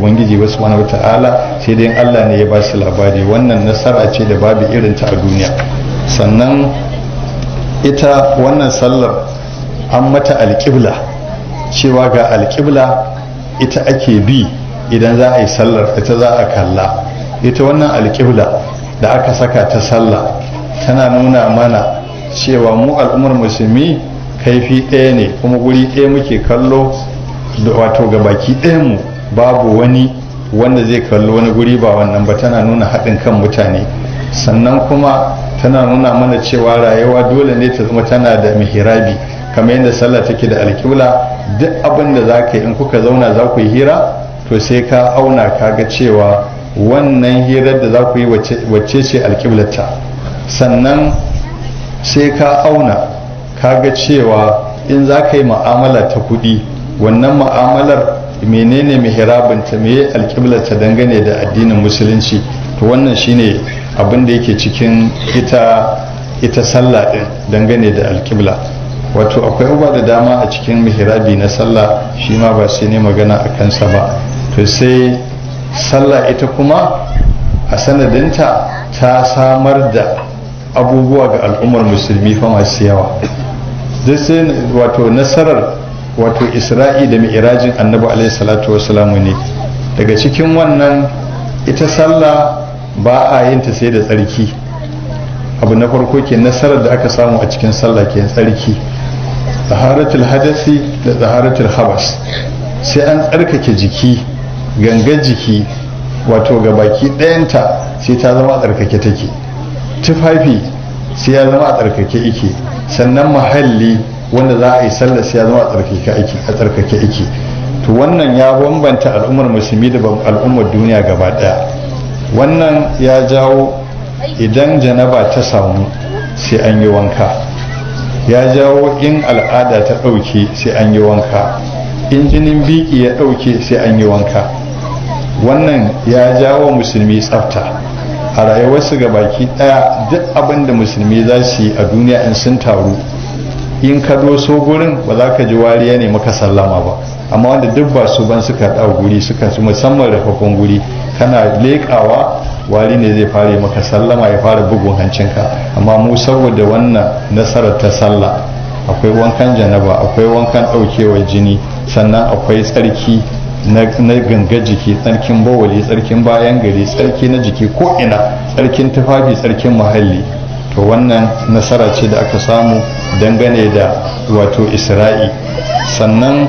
ubangiji ba subhanahu wata'ala, sai dai Allah ne ya ba su labari. Wannan nasara ce da babu irin ta a duniya. Sannan ita wannan sallar an mata alƙibla, cewa ga alƙibla ita ake bi idan za a yi sallar, ita za a kalla. Ita wannan alƙibla da aka saka ta sallah tana nuna mana cewa mu al'ummar musulmi kaifi ɗaya ne, kuma guri ɗaya muke kallo, wato ga baki ɗayanmu babu wani wanda zai kallo wani guri ba wannan ba. Tana nuna haɗin kan mutane. Sannan kuma tana nuna mana cewa rayuwa dole ne ta zama tana da mihrabi, kamar yadda sallah take da alƙibla. Duk abin da za ka yi in kuka zauna za ku yi hira, to sai ka auna ka ga cewa wannan hirar da za ku yi wacce ce alƙiblarta. Sannan sai ka auna ka ga cewa in za ka yi ma'amala ta kuɗi, wannan ma'amalar menene mihrabinta, meye alƙiblarta dangane da addinin musulunci. To wannan shine abin da yake cikin ita sallah din dangane da alƙibla. Wato akwai uba da dama a cikin mihrabi na sallah, shi ma ba sai ne magana a kansa ba. To sai sallah ita kuma a sanadinta ta samar da abubuwa ga al'ummar musulmi fa masu yawa. Duk sai wato nasarar wato isra'i da mi'rajin annabi alaihi salatu wassalamu ne. Daga cikin wannan ita sallah ba a yin ta sai da tsarki. Abu na farko ke nasarar da aka samu a cikin sallah ke tsarki, taharatul hadasi da taharatul habas. Sai an tsarkake jiki, gangar jiki wato ga baki ɗayanta sai ta zama a tsarkake take. Tufafi sai ya zama a tsarkake ike. Sannan muhalli wanda za a yi sallah sai ya zama a tsarkake ike. To wannan ya bambanta al'ummar musulmi da al'ummar duniya gaba ɗaya. Wannan ya jawo idan janaba ta samu sai an yi wanka, ya jawo in al'ada ta ɗauke sai an yi wanka, in jinin biki ya ɗauke sai an yi wanka. Wannan ya jawo musulmi tsafta a rayuwarsu ga baki ɗaya. Duk abin da musulmi za su yi a duniya in sun taru, in ka doso gurin ba za ka ji wariya ne maka sallama ba. Amma wanda duk ba su ban suka ɗau guri suka su musamman rafafon guri, kana leƙawa wari ne zai fara maka sallama, ya fara bugun hancinka. Amma mu saboda wannan nasarar ta sallah, akwai wankan janaba, akwai wankan ɗaukewar jini, sannan akwai tsarki na ganga jiki, tsarkin bawali, tsarkin bayan gari, tsarki na jiki ko ina, tsarkin tufafi, tsarkin muhalli. To wannan nasara ce da aka samu dangane da wato isra'i. Sannan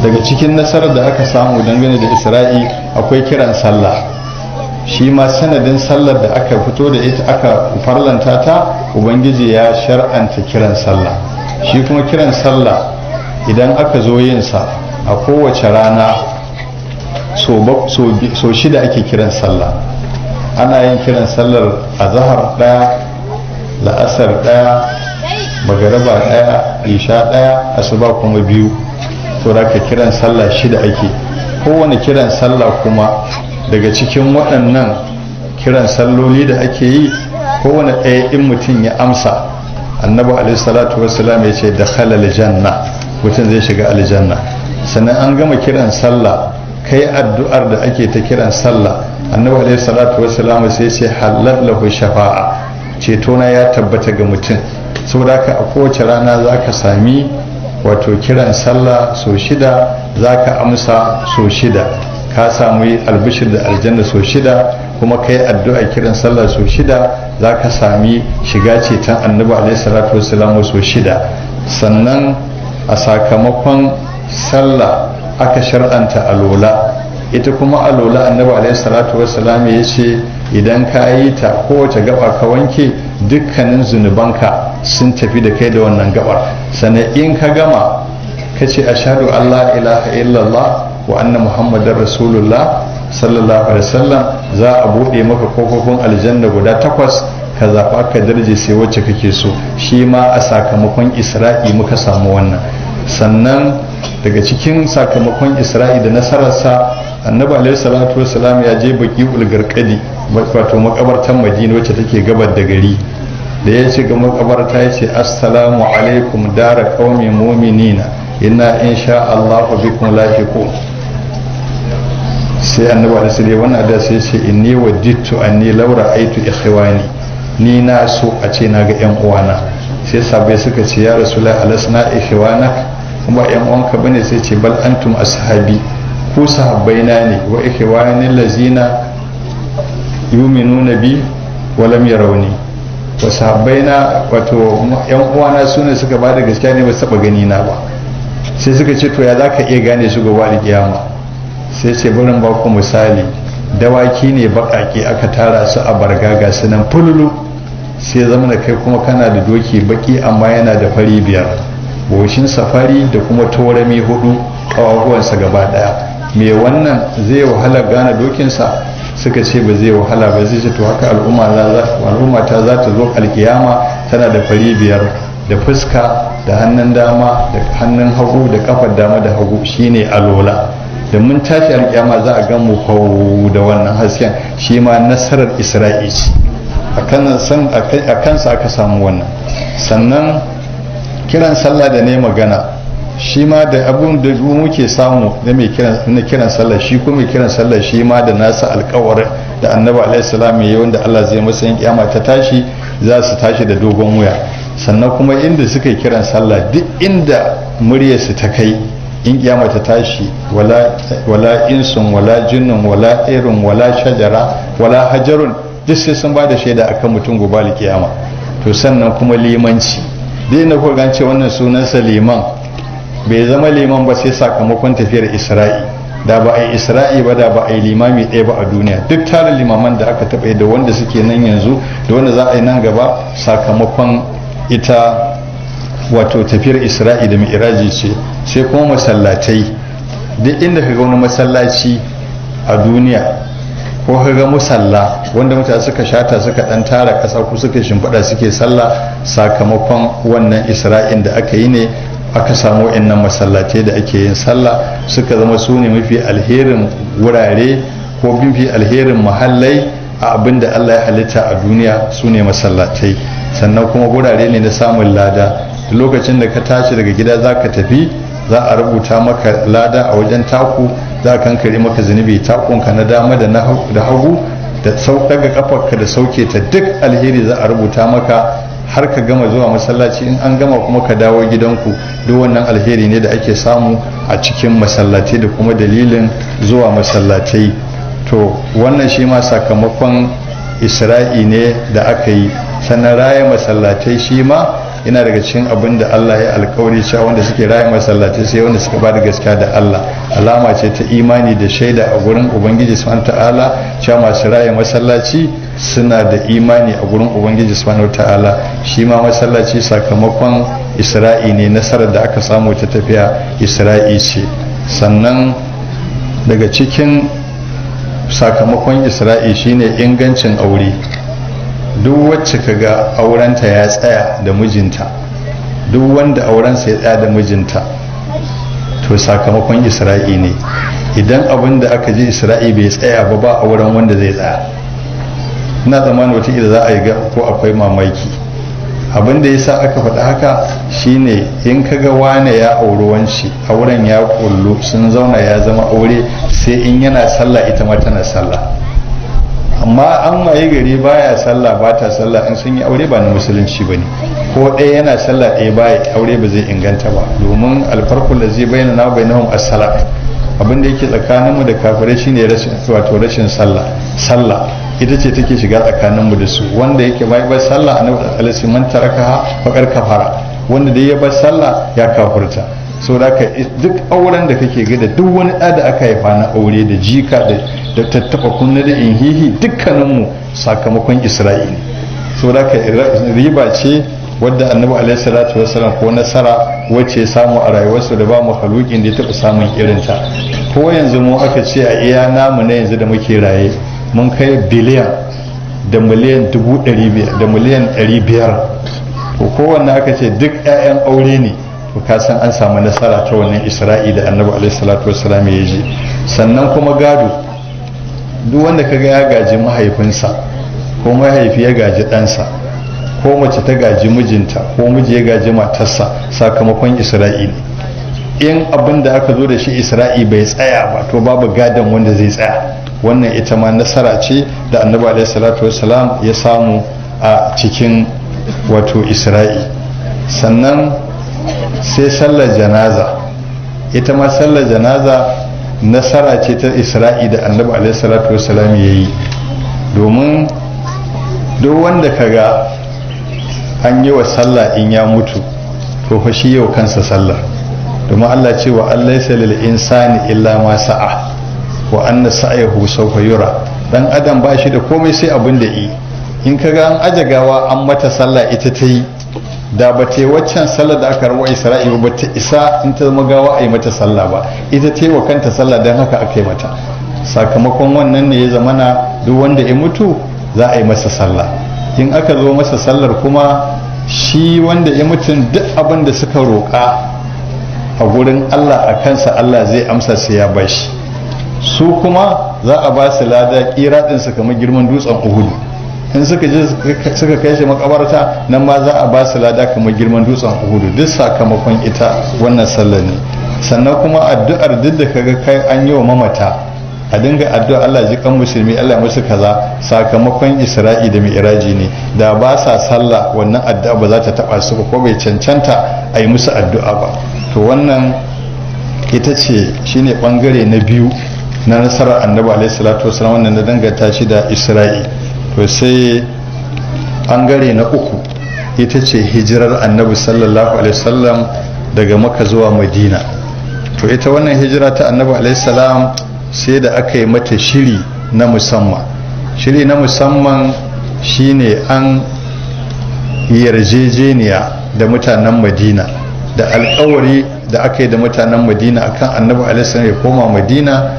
daga cikin nasarar da aka samu dangane da isra'i akwai kiran sallah. Shi ma sanadin sallar da aka fito da ita aka farlanta ta, ubangiji ya shar'anta kiran sallah. Shi kuma kiran sallah idan aka zo yinsa a kowace rana so shida ake kiran sallah. Ana yin kiran sallar azhar ɗaya, la'asar ɗaya, magaraba ɗaya, isha ɗaya, asuba kuma biyu. To da ka kiran sallah shida ake. Kowane kiran sallah kuma daga cikin waɗannan kiran salloli da ake yi, kowane ɗaya in mutum ya amsa, annabi alaihi salatu wassalam ya ce da halal janna, mutum zai shiga aljanna. Sannan an gama kiran sallah, kai addu'ar da ake ta kiran sallah, annabi alaihi salatu wassalam sai ce halal lahu shafa'a, ceto na ya tabbata ga mutum. Saboda haka a kowace rana za ka sami wato kiran sallah so shida, za ka amsa so shida, ka samu albishir da aljanna so shida, kuma kai addu'a kiran sallah so shida, za ka sami shiga ceton annabi alaihi salatu wassalam so shida. Sannan a sakamakon sallah aka shar'anta alola. Ita kuma alola annabi alaihi salatu wassalam ya ce idan ka yi ta kowace gaba ka wanke, dukkanin zunubanka sun tafi da kai da wannan gabar. Sannan in ka gama ka ce ashhadu an la ilaha illallah wa anna muhammadar rasulullah sallallahu alaihi wasallam, za a buɗe maka kofofin aljanna guda 8, ka zaɓa ka darje sai wacce kake so. Shi ma a sakamakon isra'i muka samu wannan. Sannan daga cikin sakamakon isra'i da nasararsa, annabi alaihi salatu wassalam ya je baqi'ul garqadi, wato makabartan madina wacce take gabar da gari. Da ya shiga makabarta ya ce assalamu alaikum dara qaumin mu'minina inna insha Allahu bikum lahiqun. sai annabi alaihi wannan da sai ce inni wadittu anni law ra'aytu ikhwani, ni na so a ce na ga yan uwana. sai sabai suka ce ya rasulullahi alasna ikhwana, kuma yan uwanka bane? sai ce bal antum ashabi, ku sahabbaina ne, wa ikhwani allazina yu'minuna bi wa lam yarawni, wa sahabbaina wato yan uwana sune suka bada gaskiya ne ba su taba gani na ba. sai suka ce to ya zaka iya gane su gobe alkiyama? sai ce burin ba ku misali, dawaki ne baƙaƙe aka tara su a bargaga su nan fululu, sai zama da kai kuma kana da doki baki amma yana da fari 5, goshin safari da kuma torami 4, ƙawaguwansa gaba ɗaya. me wannan zai wahala gane dokinsa? suka ce ba zai wahala ba. zai ce to haka al'umma ta za ta zo alkiyama tana da fari 5, da fuska, da hannun dama, da hannun hagu, da kafar dama da hagu, shine alola. da mun tashi alƙiyama za a gan mu kawo da wannan hasken. shi ma nasarar isra'i ce, a kansa aka samu wannan. sannan kiran sallah da ne magana, shi ma da abun da muke samu da mai kiran sallah, shi kuma kiran sallah shi ma da nasa alƙawarin da annabi alaihi salam ya yi, wanda Allah zai masa yin kiyama ta tashi za su tashi da dogon wuya. sannan kuma inda suka yi kiran sallah, duk inda muryarsu ta kai, in kiyama ta tashi, wala insun wala jinnun wala irin wala shajara wala hajarun, duk sai sun ba da shaida akan mutum gobe alkiyama. to sannan kuma limanci, dai na ko gance wannan sunansa liman, bai zama liman ba sai sakamakon tafiyar isra'i. da ba a yi isra'i ba, da ba a yi limami ɗaya ba a duniya. duk tarin limaman da aka taɓa da wanda suke nan yanzu da wanda za a yi nan gaba, sakamakon ita wato tafiyar isra'i da mi'raji ce. sai kuma masallatai, duk inda ka ga wani masallaci a duniya ko ka ga musalla wanda mutane suka shata suka dan tara ƙasa ko suka shimfiɗa suke sallah, sakamakon wannan isra'in da aka yi ne aka samu wa'annan masallatai da ake yin sallah, suka zama su ne mafi alherin wurare ko mafi alherin mahallai a abin da Allah ya halitta a duniya, su ne masallatai. sannan kuma wurare ne na samun lada. lokacin da ka tashi daga gida za ka tafi, za a rubuta maka lada a wajen taku, za a kankare maka zunubi takunka na dama da hagu, da daga kafarka da sauke ta, duk alheri za a rubuta maka har ka gama zuwa masallaci. in an gama kuma ka dawo gidanku, duk wannan alheri ne da ake samu a cikin masallatai da kuma dalilin zuwa masallatai. to wannan shi ma sakamakon isra'i ne da aka yi. sannan raya masallatai shi ma yana daga cikin abin da Allah ya alkawari cewa wanda suke raya masallatai sai wanda suka bada gaskiya da Allah. alama ce ta imani da shaida a gurin ubangiji subhanahu ta'ala cewa masu raya masallaci suna da imani a gurin ubangiji subhanahu ta'ala. shi ma masallaci sakamakon isra'i ne, nasarar da aka samu ta tafiya isra'i ce. sannan daga cikin sakamakon isra'i shine ingancin aure. duk wacce kaga aurenta ya tsaya da mijinta, duk wanda aurensa ya tsaya da mijinta, to sakamakon isra'i ne. idan abin da aka ji isra'i bai tsaya ba, ba auren wanda zai tsaya. ina tsammanin wata ida za a yi ga ko akwai mamaki. abin da yasa aka faɗa haka shine in kaga wane ya auri wanci, auren ya kullu, sun zauna ya zama aure, sai in yana sallah ita ma tana sallah. amma an waye gari baya sallah ba ta sallah, in sun yi aure ba na musulunci bane. ko ɗaya yana sallah ɗaya baya aure ba zai inganta ba, domin alfarqul ladzi bainana wa bainahum as-salat. abin da yake tsakaninmu da kafirai shine rashin sallah ita ce take shiga tsakaninmu da su. wanda yake bai bar sallah annabi alaihi man tarakaha faqad kafara, wanda da ya bar sallah ya kafirta. saboda ka duk auren da kake ga da duk wani da aka haifa na aure da jika da tattaba kunna da inhihi, dukkaninmu sakamakon isra'ili. saboda ka riba ce wadda annabi alaihi salatu wasallam ko nasara wacce samu a rayuwarsa da ba mu halukin da ya taɓa samun irinta. ko yanzu mu aka ce a iya namu na yanzu da muke raye mun kai biliyan da miliyan 500 da miliyan 500. to kowanne aka ce duk 'ya'yan aure ne, to ka san an samu nasara ta wannan isra'i da annabi alaihi salatu wasallam ya ji. sannan kuma gado, duk wanda kaga ya gaji mahaifinsa ko mahaifi ya gaji ɗansa ko mace ta gaji mijinta ko miji ya gaji matarsa, sakamakon isra'i ne. in abin da aka zo da shi isra'i bai tsaya ba to babu gadon wanda zai tsaya. Wannan ita ma nasara ce da annabi alaihi salatu wassalam ya samu a cikin wato isra'i. Sannan sai sallar janaza, ita ma sallar janaza nasara ce ta isra'i da annabi alaihi salatu wassalam ya yi, domin duk wanda kaga an yi wa sallah in ya mutu to fa shi yau kansa sallar, domin Allah ce wa allaysa lil insani illa ma sa'a wa anna sa'yahu sawfa yura. Dan adam ba shi da komai sai abin da yi. In kaga an ajagawa an mata sallah ita ta yi, da ba ta yi waccan sallar da aka rawa isra'i ba ta isa in ta zama gawa a yi mata sallah ba, ita ta yi wa kanta sallah don haka aka yi mata. Sakamakon wannan ne ya zamana duk wanda ya mutu za a yi masa sallah. In aka zo masa sallar kuma shi wanda ya mutu duk abin da suka roƙa a gurin Allah a kansa Allah zai amsa sai ya bashi. Su kuma za a ba su lada kiraɗinsu kamar girman dutsen Uhudu. In suka je suka kai shi makabarta nan ma za a ba su lada kamar girman dutsen Uhudu, duk sakamakon ita wannan sallar ne. Sannan kuma addu'ar duk da kaga kai an yi wa mamata a dinga addu'a Allah ji kan musulmi, Allah musu kaza, sakamakon Isra'i da Mi'raji ne. Da ba sa sallah wannan addu'a ba za ta taba su ko bai cancanta a yi musu addu'a ba. To wannan ita ce shine bangare na biyu na nasarar annabi alaihi salatu wasallam, wannan da danganta shi da Isra'i. To sai bangare na uku ita ce hijirar annabi sallallahu alaihi wasallam daga Makka zuwa Madina. To ita wannan hijira ta annabi alaihi salam sai da aka yi mata shiri na musamman. Shiri na musamman shine an yarjejeniya da mutanen Madina, da alkawari da aka yi da mutanen Madina akan annabi alaihi salam ya koma Madina.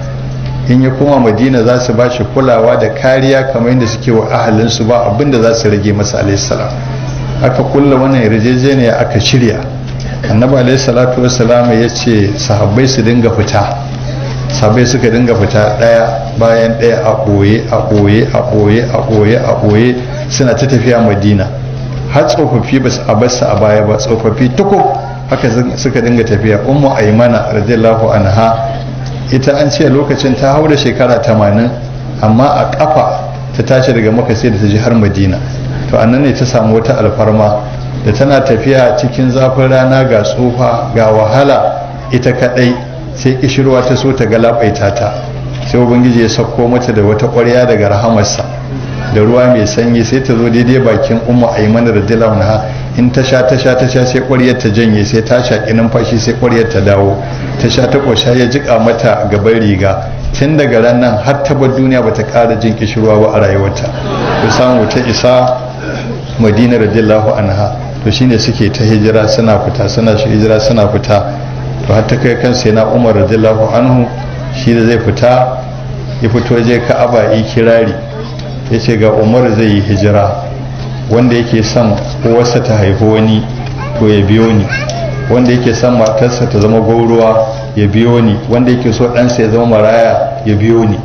In ya koma Madina za su ba shi kulawa da kariya kamar yadda suke wa ahalinsu, ba abinda za su rage masa alaihi salam. Aka kulla wannan yarjejeniya aka shirya. Annabi alaihi salatu wassalam ya ce sahabbai su dinga fita. Sahabbai suka dinga fita ɗaya bayan ɗaya a ɓoye a ɓoye a ɓoye a ɓoye a ɓoye suna ta tafiya Madina. Har tsofaffi ba su a basu a baya ba, tsofaffi tuku haka suka dinga tafiya. Ummu Aymana radiyallahu anha ita an ce lokacin ta haura shekara 80, amma a kafa ta tashi daga Makka sai da ta ji har Madina. To annan ne ta samu wata alfarma da tana tafiya cikin zafin rana ga tsufa ga wahala ita kadai, sai kishirwa ta so ta galabaita ta, sai ubangiji ya sauko mata da wata ƙwarya daga rahamarsa da ruwa mai sanyi, sai ta zo daidai bakin Ummu Ayman radiyallahu anha. In ta sha sai ƙwaryar ta janye, sai ta shaƙi numfashi sai ƙwaryar ta dawo, ta sha ta ƙosha ya jiƙa mata gaban riga. Tun daga ran nan har ta bar duniya bata ƙara jin kishirwa ba a rayuwarta. Ta samu ta isa Madina radiyallahu anha. To shine suke ta hijira suna fita, suna hijira suna fita. To har ta kai kan sai na Umar radiyallahu anhu, shi da zai fita ya fito je Ka'aba yi kirari, yace ga Umar zai yi hijira, wanda yake son uwarsa ta haifi wani to ya biyo ni, wanda yake son matarsa ta zama gauruwa ya biyo ni, wanda yake so ɗansa ya zama maraya ya biyo ni.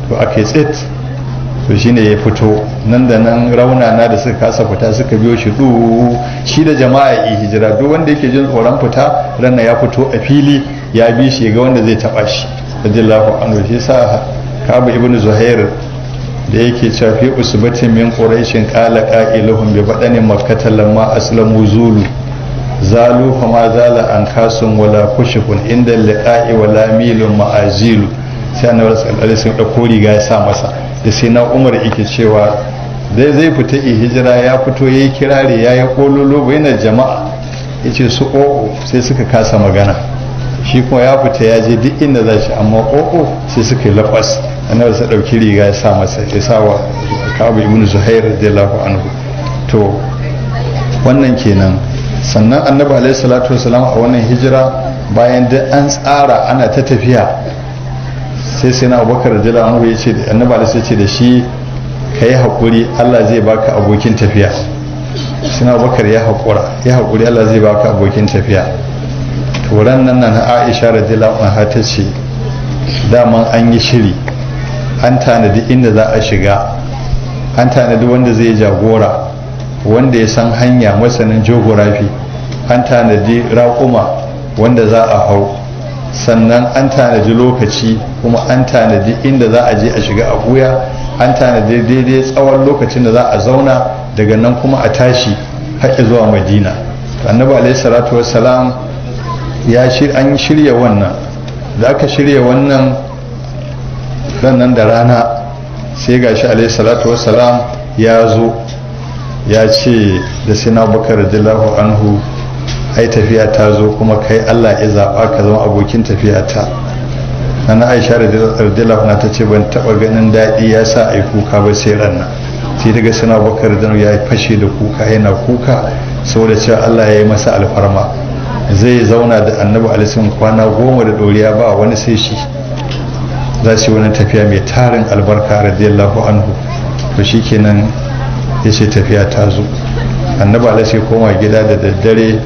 To ake tsit, to shine ya fito nan da nan raunana da suka kasa fita suka biyo shi shi da jama'a yi hijira. Duk wanda yake jin tsoron fita ranar ya fito a fili ya bi shi ga wanda zai taba shi radiyallahu anhu. Shi sa Ka'ab ibn Zuhair da yake cewa fi usbatin min quraishin qala qa'iluhum bi badanin makkata lamma aslamu zulu zalu fama zala an kasun wala kushufun inda liqa'i wala milun ma'azilu. sai annabi sallallahu alaihi wasallam da riga ya sa masa, da sai na Umar yake cewa zai fita hijira ya fito yayi kirari yayi kololo bayanan jama'a, yace su o'o sai suka kasa magana, shi kuma ya fita ya je duk inda za shi, amma o'o sai suka yi lafas. Annabi sai dauki riga ya sa masa, ya sa wa Ka'ab ibn Zuhair radiyallahu anhu. To wannan kenan. Sannan annabi alaihi salatu wasalam a wannan hijira bayan da an tsara ana ta tafiya, sai na Abubakar radiyallahu anhu ya ce da annabi alaihi ce da shi kai hakuri Allah zai baka abokin tafiya. Sai na Abubakar ya hakuri Allah zai baka abokin tafiya. To ran nan Aisha radiyallahu anha ta ce daman an yi shiri, an tanadi inda za a shiga, an tanadi wanda zai jagora, wanda ya san hanya masanin geography, an tanadi raƙuma wanda za a hau, sannan an tanadi lokaci kuma an tanadi inda za a je a shiga a buya, an tanadi daidai tsawon lokacin da za a zauna, daga nan kuma a tashi haƙi zuwa madina. annabi alaihi salatu wassalam an shirya wannan. da aka shirya wannan nan da rana sai gashi alaihi salatu wassalam ya zo ya ce da sina bakar radiyallahu anhu, ai tafiya ta zo kuma kai Allah ya zaba ka zama abokin tafiya ta. nana Aisha radiyallahu anha ta ce ban taba ganin daɗi ya sa ai kuka ba sai ranna, sai daga sina bakar radiyallahu ya fashe da kuka, yana kuka saboda cewa Allah ya yi masa alfarma zai zauna da annabi alaihi kwana 10 da doriya ba wani sai shi, za su yi wani tafiya mai tarin albarka radiyallahu anhu. to shikenan ya ce tafiya ta zo. annabi alaihi koma gida da daddare,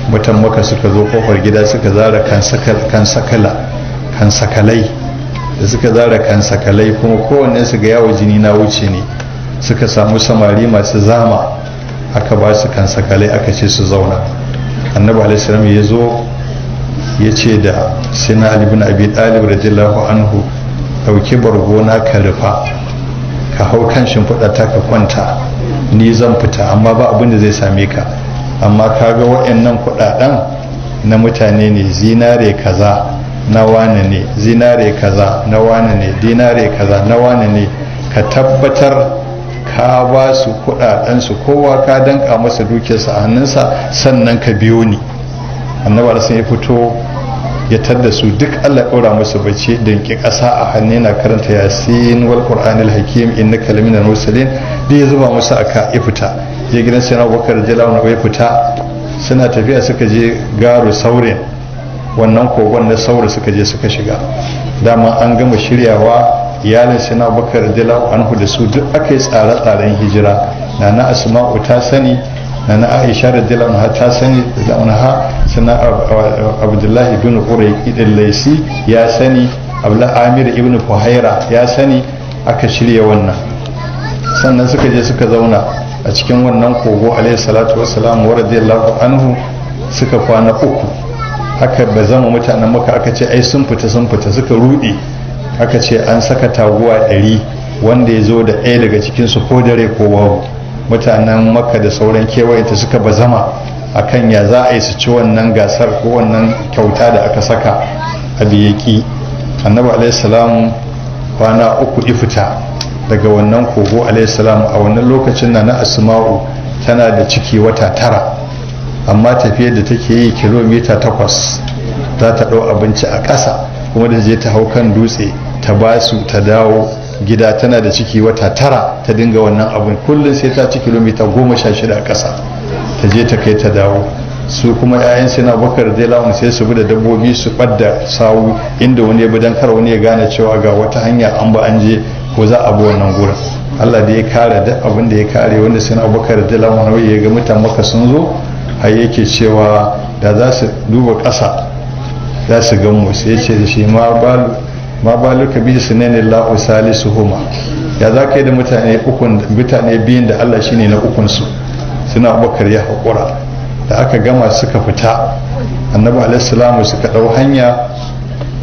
mutan maka suka zo kofar gida suka zara kan sakalai da suka zara kan sakalai, kuma kowanne su ga yawo jini na wuce ne. suka samu samari masu zama aka ba su kan sakalai aka ce su zauna. annabi alaihi salam ya zo ya ce da sina Ali ibn Abi Talib radiyallahu anhu, dauki bargona ka rufa, ka hau kan shimfiɗa ta ka kwanta, ni zan fita amma ba abin da zai same ka. amma kaga waɗannan kuɗaɗen na mutane ne, zinare kaza na wane ne, zinare kaza na wane ne, dinare kaza na wane ne, ka tabbatar ka ba su kuɗaɗensu, kowa ka danka masa dukiyarsa a hannunsa, sannan ka biyo ni. annabi sun ya fito ya tadda su duk Allah ɗora musu bacci, danki ƙasa a hannu yana karanta yasin wal qur'anil hakim innaka laminal mursalin, da ya zuba musu aka ya fita. ya gidan sai Abubakar jalawun ya fita, suna tafiya suka je garu saurin, wannan kogon na saura suka je suka shiga. dama an gama shiryawa, iyalin sai Abubakar jalawun anhu da su duk aka yi tsare-tsaren hijira. nana Asma'u ta sani, nana Aisha radiyallahu anha ta sani, sana Abdullahi ibn Urayqi al-Laysi ya sani, Abdullah Amir ibn Fuhaira ya sani. aka shirya wannan, sannan suka je suka zauna a cikin wannan kogo alaihi salatu wassalam wa radiyallahu anhu. suka kwana 3 haka ba zama mutanen maka aka ce ai sun fita suka rude. aka ce an saka taguwa 100 wanda ya zo da ɗaya daga cikinsu ko dare ko babu. mutanen makka da sauran kewayenta suka bazama akan ya za a yi su ci wannan gasar ko wannan kyauta da aka saka a biyaki. annabi alaihi salam kwana 3 ifita daga wannan kogo alaihi salam. a wannan lokacin na Asma'u tana da ciki wata 9, amma tafiyar da take yi kilomita 8. za ta ɗau abinci a ƙasa kuma da je ta hau kan dutse ta basu ta dawo gida. tana da ciki wata 9 ta dinga wannan abin, kullum sai ta ci kilomita 16 a ƙasa ta je ta kai ta dawo. su kuma 'ya'yan sina Bakar da lawan sai su bi da dabbobi su ɓadda sawu inda wani ya bi dan kar wani ya gane cewa ga wata hanya an ba an je ko za a bi wannan gurin. Allah da ya kare duk abin da ya kare, wanda sina Bakar da lawan ya ga mutan maka sun zo, har yake cewa da za su duba ƙasa za su gan mu, sai ya ce da shi ma baluka bi sunanin la'u salisuhuma, ya za ka yi da mutane biyun da Allah shine na ukunsu. suna Bakar ya haƙura. da aka gama suka fita, annabi alaihi salamu suka ɗau hanya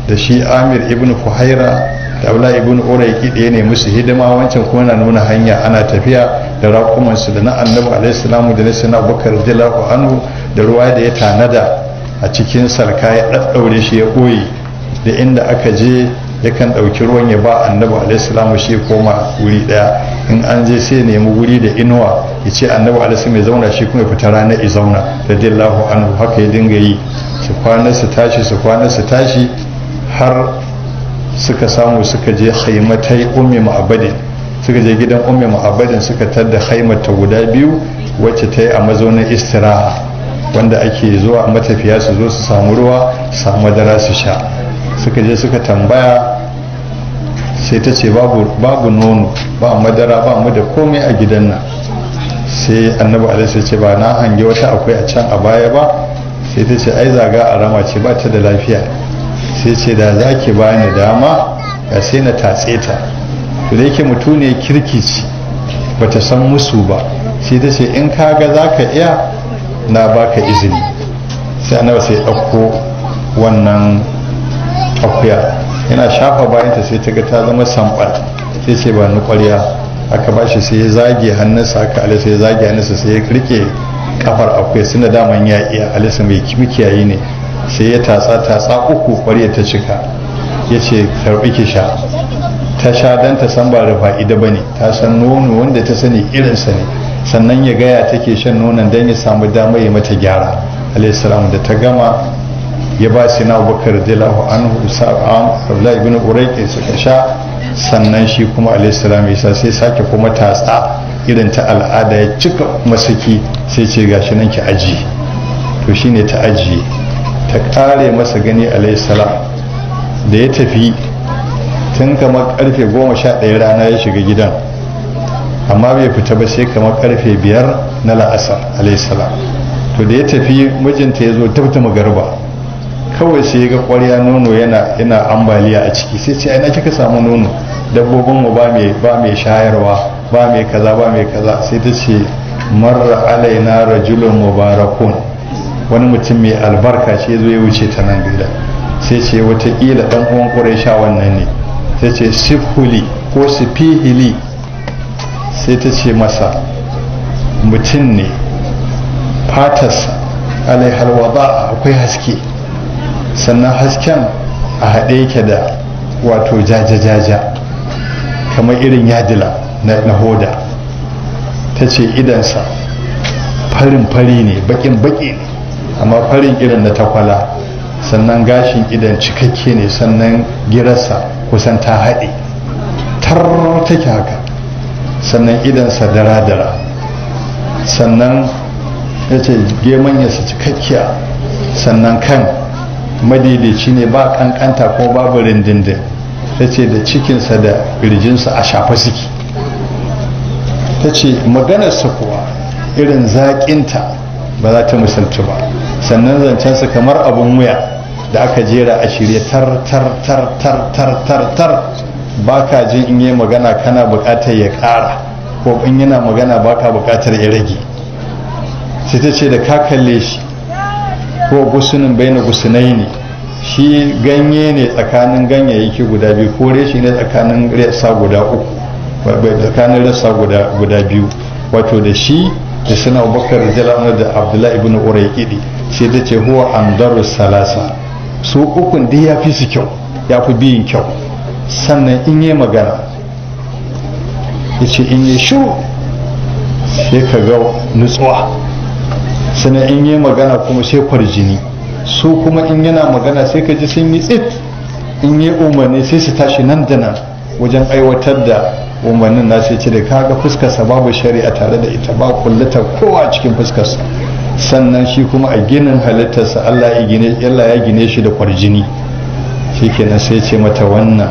da shi Amir ibn Fuhaira da Abdullah ibn Urayqi da ne musu hidima, wancan kuma na nuna hanya ana tafiya da raƙumansu da na annabi alaihi salamu da na sina Bakar radiyallahu anhu, da ruwa da ya tanada a cikin sarka ya ɗaɗɗaure shi ya ɓoye. da inda aka je yakan ɗauki ruwan ya ba annabi alaihi salamu shi ya koma wuri ɗaya. in an je sai nemi wuri da inuwa ya ce annabi alaihi salamu ya zauna, shi kuma ya fita rana ya zauna radiyallahu anhu. haka ya dinga yi, su kwana su tashi har suka samu suka je haimatai ummi ma'abadin. suka je gidan ummi ma'abadin suka tadda haimata guda 2 wacce ta yi a mazaunin istiraha, wanda ake zuwa matafiya su zo su samu ruwa, samu madara su sha. suka je suka tambaya, sai ta ce babu nono, ba madara, ba mu da komai a gidan nan. sai annabi alaihi ce ba na hange wata akwai a can a baya ba. sai ta ce ai zaga a rama ce, ba ta da lafiya. sai ce da za ki bani dama ya sai na tatse ta. to da yake mutune kirki ce, bata san musu ba, sai ta ce in kaga za ka iya na baka izini. sai annabi sai ɗauko wannan akuya yana shafa bayanta sai ta ga ta zama sambal sai ce ba ni ƙwarya aka ba shi sai ya zage hannunsa aka alisa ya zage hannunsa sai ya rike kafar akuya suna daman ya iya alisa mai mikiyayi ne sai ya tatsa uku ƙwarya ta cika ya ce karɓi ki sha ta sha don ta san ba rufa'ida ba ne ta san nono wanda ta sani irinsa ne sannan ya gaya take shan nonon don ya samu damar ya mata gyara alaihissalam da ta gama ya ba shi na abubakar radiyallahu anhu sa'am abdullahi ibn urayqi suka sha sannan shi kuma alaihissalam ya sai sake kuma tatsa irin ta al'ada ya cika masaki sai ce gashi nan ki aji to shine ta aji ta kare masa gani alaihissalam da ya tafi tun kamar karfe 11 rana ya shiga gidan amma bai fita ba sai kamar karfe 5 na la'asar alaihissalam to da ya tafi mijinta ya zo tabta magarba kawai sai ya ga ƙwarya nono yana ambaliya a ciki sai ce ina kika samu nono dabbobin mu ba mai shayarwa ba mai kaza sai ta ce marra alaina rajulun mubarakun wani mutum mai albarka ce zo ya wuce ta nan gida sai ce watakila dan uwan quraisha wannan ne sai ce sifhuli ko sifihili sai ta ce masa mutum ne fatarsa alaihal wada akwai haske sannan hasken a haɗe yake da wato jaja-jaja kamar irin yadila na hoda ta ce idansa farin fari ne bakin baki ne amma farin irin na takwala sannan gashin idan cikakke ne sannan girarsa kusan ta haɗe tar take haka sannan idansa dara-dara sannan ya ce gemanyarsa cikakkiya sannan kan madaidaici ne ba kankanta ko babu rindindin ta ce da cikinsa da ƙirjinsa a shafa suke ta ce maganarsa kuwa irin zaƙinta ba za ta misaltu ba sannan zancensa kamar abin wuya da aka jera a shirye tar ba ka jin in yi magana kana buƙatar ya ƙara ko in yana magana ba ka buƙatar ya rage sai ta ce da ka kalle shi ko gusunin baina gusunai ne shi ganye ne tsakanin ganyayyaki guda biyu ko reshi ne tsakanin rassa guda uku tsakanin rassa guda biyu wato da shi da suna abubakar jalana da abdullahi ibn urayqidi sai ta ce huwa andaru salasa su ukun dai ya fi su kyau ya fi biyun kyau sannan in yi magana ya ce in yi shiru sai ka ga nutsuwa sannan in yi magana kuma sai kwarjini su kuma in yana magana sai ka ji sun yi tsit in yi umarni sai su tashi nan da nan wajen aiwatar da umarnin na sai ce da kaga fuskarsa babu shari'a tare da ita ba kullata kowa cikin fuskarsa sannan shi kuma a ginin halittarsa Allah ya gine shi da kwarjini shikenan sai ce mata wannan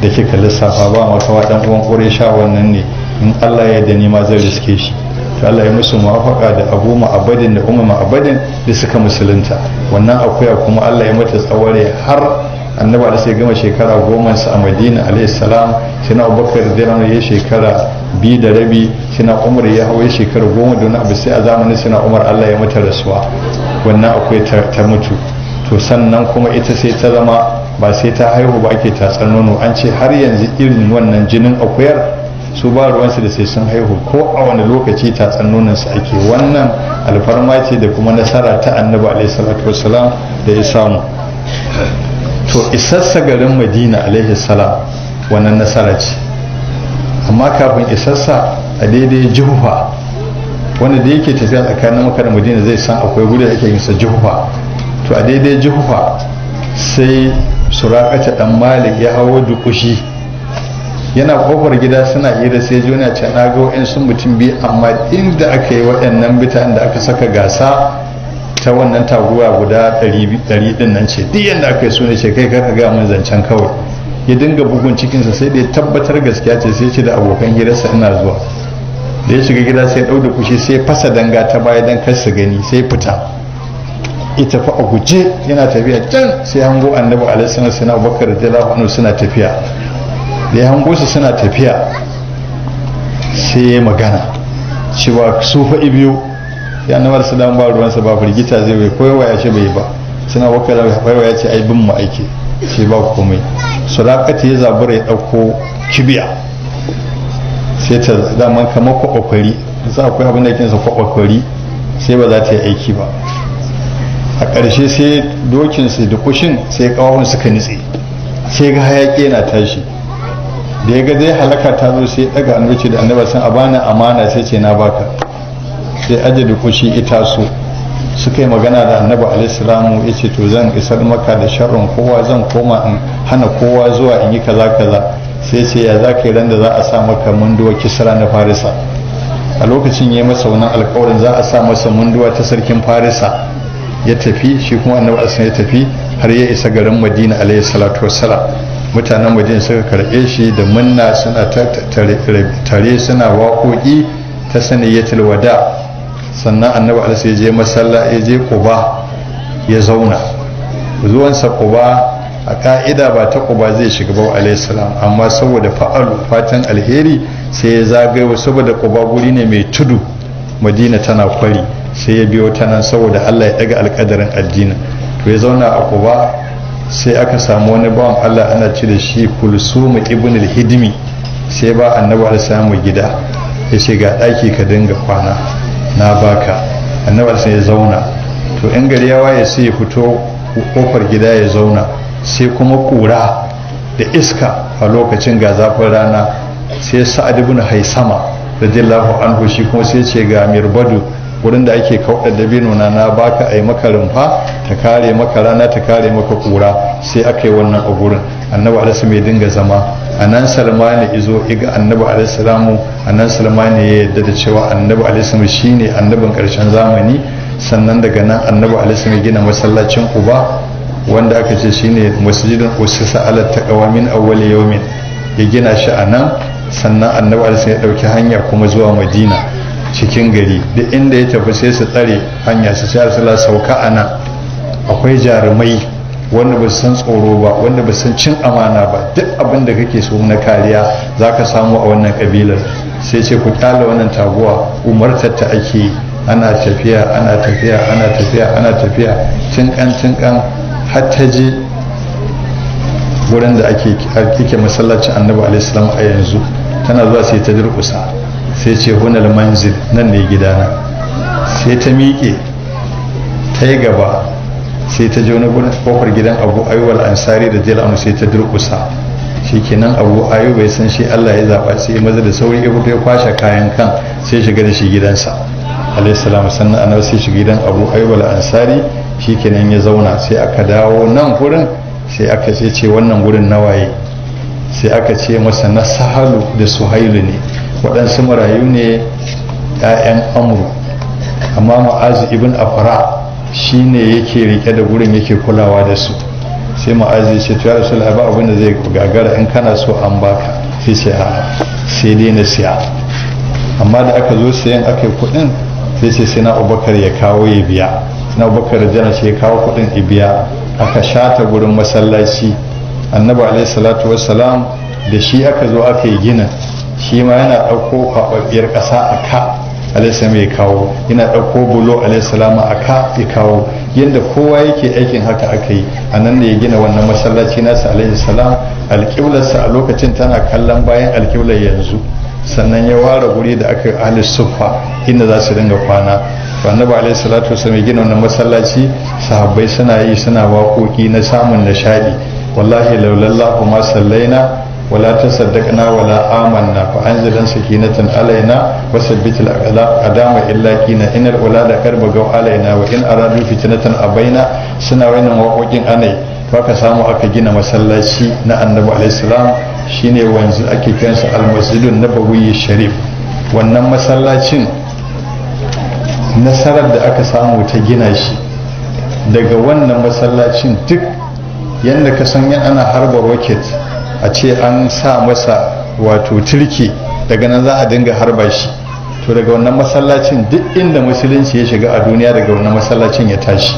da kika lissafa ba makawa dan uwan Quraysha wannan ne in Allah ya yarda ni ma zai riske shi to Allah ya musu muwafaka da Abu Ma'abadin da Ummu Ma'abadin da suka musulunta wannan akuya kuma Allah ya mata tsaware har annabi da sai gama shekara 10 sa a Madina alayhi salam sina Abubakar radiyallahu anhu ya shekara 2 da rabi sina Umar ya hawo shekara 10 da wani abu sai a zamanin sina Umar Allah ya mata rasuwa wannan akwai ta mutu to sannan kuma ita sai ta zama ba sai ta haihu ba ake tatsar nono an ce har yanzu irin wannan jinin akuyar su ba ruwansu da sai sun haihu ko a wani lokaci tatsar nononsu ake wannan alfarma ce da kuma nasara ta annabi alaihi salatu wassalam da ya samu to isassa garin madina alaihi salam wannan nasara ce amma kafin isassa a daidai juhufa wanda da yake tafiya tsakanin makka da madina zai san akwai guri da ake yin sa juhufa to a daidai juhufa sai surakata dan malik ya hawo dukushi yana kofar gida suna hira sai juna ce na ga wa'ansu mutum biyu amma inda aka yi waɗannan bitan da aka saka gasa ta wannan taguwa guda 100 din nan ce duk yanda aka yi suna ce kai ka ga mun zancen kawai ya dinga bugun cikinsa sai da ya tabbatar gaskiya ce sai ce da abokan hirarsa ina zuwa da ya shiga gida sai ɗau da kushi sai fasa danga ta baya dan kar su gani sai fita ita fa a guje yana tafiya can sai hango annabi alaihi salatu wasallam Abubakar radiyallahu anhu suna tafiya da ya hango su suna tafiya sai ya magana cewa su fa ibiyo sai annabi sallallahu ba ruwansa ba firgita zai bai koyawa ya ce bai ba suna wakala baiwa ya ce ai bin mu aiki sai ba komai Suraqati ya zabura ya dauko kibiya sai ta daman kamar kwakwari za akwai abin da yake sa kwakwari sai ba za ta yi aiki ba a ƙarshe sai dokin sai da kushin sai kawahun suka nitse sai ga hayaki yana tashi da ya ga zai halaka ta zo sai daga annabi da annabi san abana amana sai ce na baka sai ajali kushi ita su suka yi magana da annabi alaihi ya ce to zan isar maka da sharrin kowa zan koma in hana kowa zuwa in yi kaza kaza sai ce ya za ka yi ran da za a sa maka munduwa kisra na farisa a lokacin ya yi masa wannan alkawarin za a sa masa munduwa ta sarkin farisa ya tafi shi kuma annabi alaihi ya tafi har ya isa garin madina alaihi salatu wassalam mutanen madina suka karɓe shi da munna suna tare suna waƙoƙi ta sanayyatul wada sannan annabi alaihi ya je masalla ya je quba ya zauna zuwansa quba a ka'ida ba ta quba zai shiga ba alaihi salam amma saboda fatan alheri sai ya zagayo saboda quba guri ne mai tudu madina tana kwari sai ya biyo ta nan saboda Allah ya daga alƙadarin addini to ya zauna a quba sai aka samu wani bawan Allah ana ci da shi Kulsum ibn al-Hidmi sai ba annabi alaihi gida ya ce ga daki ka dinga kwana na baka annabi alaihi ya zauna to in gari ya waye sai ya fito kofar gida ya zauna sai kuma kura da iska a lokacin ga zafin rana sai Sa'ad ibn Haisama radiyallahu anhu shi kuma sai ce ga Mirbadu wurin da ake kauɗa dabino na baka a yi maka rumfa ta kare maka rana ta kare maka kura sai aka yi wannan a gurin annabi alaihi mai dinga zama a nan salmani izo iga annabi alaihi a nan salmani ya yadda da cewa annabi alaihi shine annabin ƙarshen zamani sannan daga nan annabi alaihi mai gina masallacin Quba wanda aka ce shine masjidin usisa ala taqwa min awwal yawmin ya gina shi a nan sannan annabi alaihi ya dauki hanya kuma zuwa Madina cikin gari duk inda ya tafi sai su tsare hanya su ce Rasulullah sauka ana akwai jarumai wanda ba san tsoro ba wanda ba san cin amana ba duk abin da kake so na kariya zaka samu a wannan kabilar sai ce ku kyale wannan taguwa umartar ta ake ana tafiya ana tafiya ana tafiya ana tafiya tinkan har ta je wurin da ake masallacin annabi alaihi salam a yanzu tana zuwa sai ta durkusa sai ce hunal manzil nan ne gidana sai ta miƙe ta yi gaba sai ta je wani kofar gidan Abu Ayyub al-Ansari da jela sai ta durƙusa shikenan Abu Ayyub bai san shi Allah ya zaba sai maza da sauri ya fito ya kwashe kayan kan sai shiga da shi gidansa alayhi salam sannan annabi sai shiga gidan Abu Ayyub al-Ansari shikenan ya zauna sai aka dawo nan gurin sai aka ce wannan gurin nawaye sai aka ce masa na Sahalu da Suhailu ne waɗansu marayu ne 'ya'yan Amru amma Mu'azu ibn Afra shi ne yake rike da gurin yake kulawa da su sai Mu'azu ya ce to ya Rasulullah ba abin da zai gagara in kana so an baka sai ce a sai dai na siya amma da aka zo sayan aka yi kuɗin sai ce sai na Abubakar ya kawo ya biya na Abubakar jana shi ya kawo kuɗin ya biya aka shata gurin masallaci annabi alaihi salatu wassalam da shi aka zo aka yi ginin shi ma yana ɗauko kwaɓaɓɓiyar ƙasa a ka alaihissalam ya kawo yana ɗauko bulo alaihissalam a ka ya kawo yadda kowa yake aikin haka aka yi a nan ne ya gina wannan masallaci nasa alaihissalam alƙiblarsa a lokacin tana kallon bayan alƙiblar yanzu sannan ya ware guri da aka yi ahli suffa inda za su dinga kwana to annabi alaihi salatu wasallam ya gina wannan masallaci sahabbai suna yi suna waƙoƙi na samun nishaɗi wallahi laulallahu ma sallaina ولا تصدقنا ولا آمنا فأنزل سكينة علينا وثبت الأقدام إلا كينا إن الأولاد كربوا علينا وإن أرادوا فتنة أبينا سنا وين موقعين أني فكسامو أكجينا مسلاشي نا النبي عليه السلام shine wanzu ake kiransa almasjidun nabawi sharif wannan masallacin nasarar da aka samu ta gina shi daga wannan masallacin duk yadda ka san ana harba rocket a ce an sa masa wato turki daga nan za a dinga harba shi to daga wannan masallacin duk inda musulunci ya shiga a duniya daga wannan masallacin ya tashi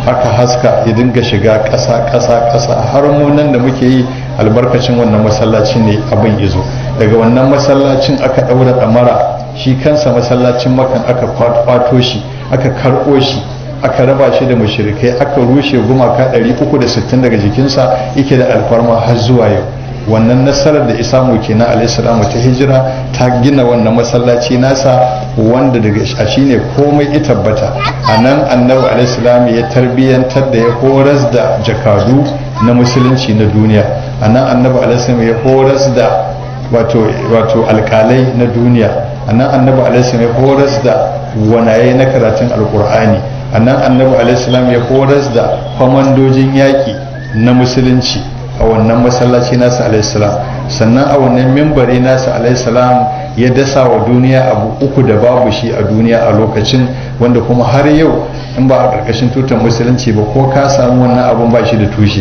haka haska ya dinga shiga ƙasa har mu nan da muke yi albarkacin wannan masallacin ne abin izo daga wannan masallacin aka ɗaura ɗamara shi kansa masallacin makan aka kwato shi aka karɓo shi aka raba shi da mushrikai, aka rushe gumaka 360 daga jikinsa, yake da alfarma har zuwa yau. wannan nasarar da isamu kenan alaihi ta hijira ta gina wannan masallaci nasa wanda daga shi ne komai ya tabbata. a nan annabi alaihi ya tarbiyyantar da ya horas da jakadu na musulunci na duniya. a nan annabi alaihi ya horas da wato alkalai na duniya. a nan annabi alaihi ya horas da wanaye na karatun alkur'ani. a nan annabi alaihi ya horas da kwamandojin yaƙi na musulunci a wannan masallaci nasa alaihissalam. sannan a wannan mimbari nasa alaihissalam ya dasa wa duniya abu uku da babu shi a duniya a lokacin, wanda kuma har yau in ba a ƙarƙashin tutar musulunci ba ko ka samu wannan abun ba shi da tushe.